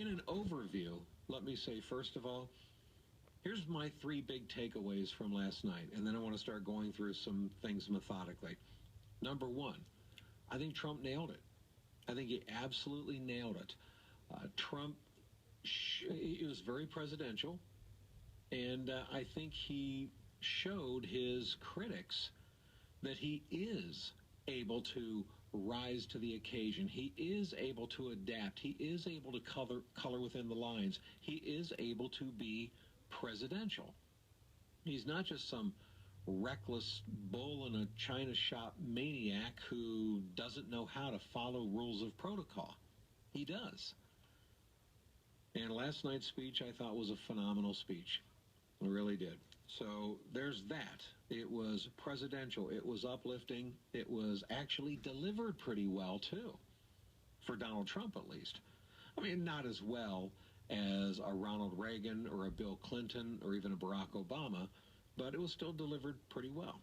In an overview, let me say, first of all, here's my three big takeaways from last night, and then I want to start going through some things methodically. Number one, I think Trump nailed it. I think he absolutely nailed it. Trump, it was very presidential, and I think he showed his critics that he is able to rise to the occasion. He is able to adapt. He is able to color within the lines. He is able to be presidential. He's not just some reckless bull in a china shop maniac who doesn't know how to follow rules of protocol. He does. And last night's speech I thought was a phenomenal speech. I really did. So there's that. It was presidential. It was uplifting. It was actually delivered pretty well, too, for Donald Trump at least. I mean, not as well as a Ronald Reagan or a Bill Clinton or even a Barack Obama, but it was still delivered pretty well.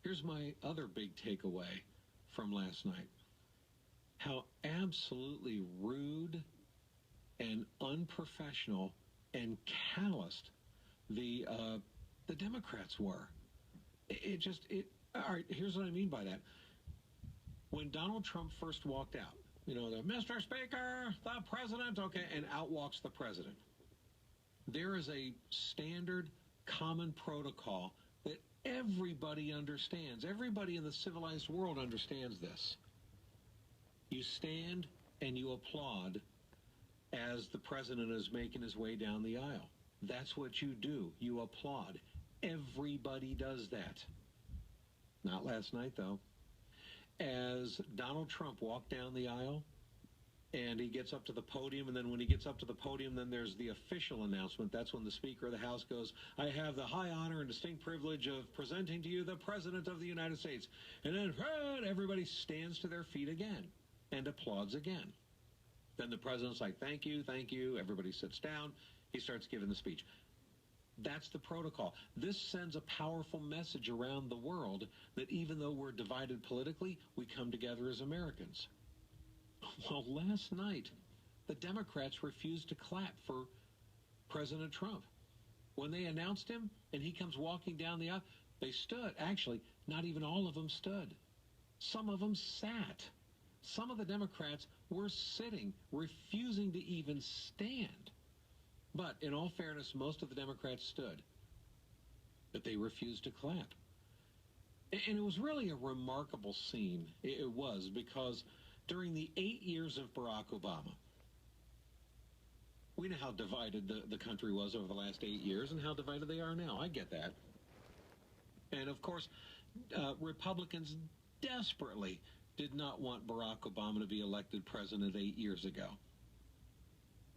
Here's my other big takeaway from last night. How absolutely rude and unprofessional and calloused the Democrats were. All right, here's what I mean by that. When Donald Trump first walked out, the Mr. Speaker, the President, okay, and out walks the President. There is a standard common protocol that everybody understands. Everybody in the civilized world understands this. You stand and you applaud as the President is making his way down the aisle. That's what you do. You applaud. Everybody does that. Not last night, though. As Donald Trump walked down the aisle, and he gets up to the podium, and then when he gets up to the podium, then there's the official announcement. That's when the Speaker of the House goes, "I have the high honor and distinct privilege of presenting to you the President of the United States." And then everybody stands to their feet again and applauds again. Then the President's like, thank you, thank you. Everybody sits down. He starts giving the speech. That's the protocol. This sends a powerful message around the world that even though we're divided politically, we come together as Americans. Well, last night, the Democrats refused to clap for President Trump. When they announced him and he comes walking down the aisle, they stood. Actually, not even all of them stood. Some of them sat. Some of the Democrats were sitting, refusing to even stand. But in all fairness, most of the Democrats stood. But they refused to clap. And it was really a remarkable scene. It was, because during the 8 years of Barack Obama, we know how divided the country was over the last 8 years and how divided they are now. I get that. And of course, Republicans desperately did not want Barack Obama to be elected president 8 years ago.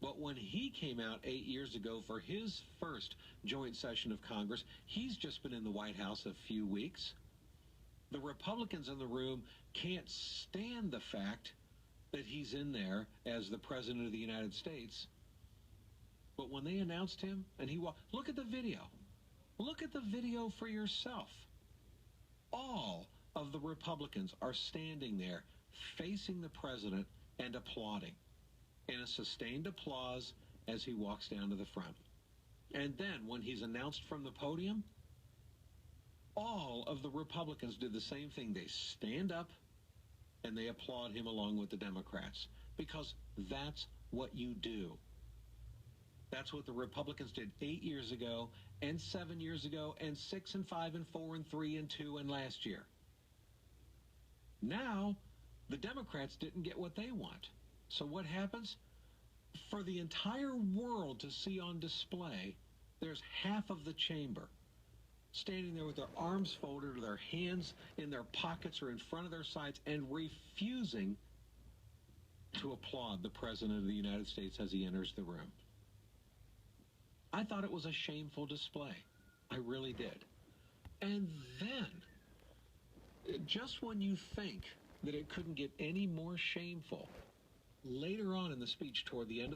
But when he came out 8 years ago for his first joint session of Congress, he's just been in the White House a few weeks. The Republicans in the room can't stand the fact that he's in there as the President of the United States. But when they announced him and he walked, look at the video. Look at the video for yourself. All of the Republicans are standing there facing the President and applauding in a sustained applause as he walks down to the front. And then when he's announced from the podium, all of the Republicans did the same thing. They stand up and they applaud him along with the Democrats, because that's what you do. That's what the Republicans did 8 years ago and 7 years ago and 6 and 5 and 4 and 3 and 2 and last year. Now, the Democrats didn't get what they want. So what happens? For the entire world to see on display, there's half of the chamber standing there with their arms folded or their hands in their pockets or in front of their sides and refusing to applaud the President of the United States as he enters the room. I thought it was a shameful display. I really did. And then, just when you think that it couldn't get any more shameful, later on in the speech toward the end